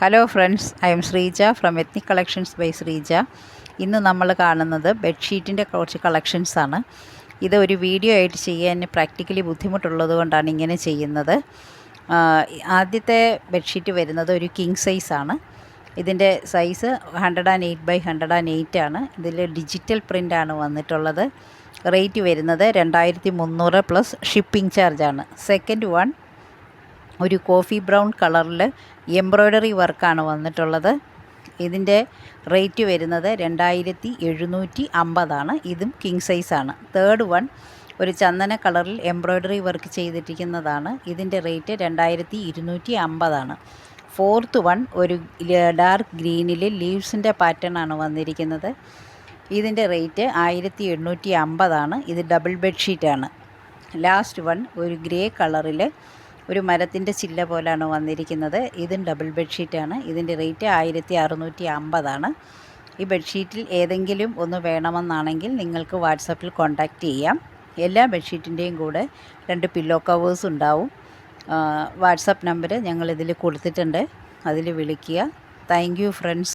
Hello friends, I am Sreeja from ethnic collections by Sreeja. ഇന്ന് നമ്മൾ കാണുന്നത് ബെഡ്ഷീറ്റിൻ്റെ കുറച്ച് കളക്ഷൻസാണ്. ഇത് ഒരു വീഡിയോ ആയിട്ട് ചെയ്യാൻ പ്രാക്ടിക്കലി ബുദ്ധിമുട്ടുള്ളത് കൊണ്ടാണ് ഇങ്ങനെ ചെയ്യുന്നത്. ആദ്യത്തെ ബെഡ്ഷീറ്റ് വരുന്നത് ഒരു കിങ് സൈസാണ്. ഇതിൻ്റെ സൈസ് 108x108 ആണ്. ഇതിൽ ഡിജിറ്റൽ പ്രിൻ്റാണ് വന്നിട്ടുള്ളത്. റേറ്റ് വരുന്നത് 2300 പ്ലസ് ഷിപ്പിംഗ് ചാർജാണ്. സെക്കൻഡ് വൺ ഒരു കോഫി ബ്രൗൺ കളറിൽ എംബ്രോയ്ഡറി വർക്കാണ് വന്നിട്ടുള്ളത്. ഇതിൻ്റെ റേറ്റ് വരുന്നത് 2750 ഇതും കിങ് സൈസാണ്. തേർഡ് വൺ ഒരു ചന്ദന കളറിൽ എംബ്രോയ്ഡറി വർക്ക് ചെയ്തിരിക്കുന്നതാണ്. ഇതിൻ്റെ റേറ്റ് 2250. ഫോർത്ത് വൺ ഒരു ഡാർക്ക് ഗ്രീനിൽ ലീവ്സിൻ്റെ പാറ്റേൺ ആണ് വന്നിരിക്കുന്നത്. ഇതിൻ്റെ റേറ്റ് 1850. ഇത് ഡബിൾ ബെഡ്ഷീറ്റാണ്. ലാസ്റ്റ് വൺ ഒരു ഗ്രേ കളറിൽ ഒരു മരത്തിൻ്റെ ചില്ല പോലാണ് വന്നിരിക്കുന്നത്. ഇതും ഡബിൾ ബെഡ്ഷീറ്റാണ്. ഇതിൻ്റെ റേറ്റ് 1650. ഈ ബെഡ്ഷീറ്റിൽ ഏതെങ്കിലും ഒന്ന് വേണമെന്നാണെങ്കിൽ നിങ്ങൾക്ക് വാട്സപ്പിൽ കോൺടാക്റ്റ് ചെയ്യാം. എല്ലാ ബെഡ്ഷീറ്റിൻ്റെയും കൂടെ 2 പില്ലോ കവേഴ്സ് ഉണ്ടാവും. വാട്സപ്പ് നമ്പർ ഞങ്ങളിതിൽ കൊടുത്തിട്ടുണ്ട്, അതിൽ വിളിക്കുക. Thank you friends.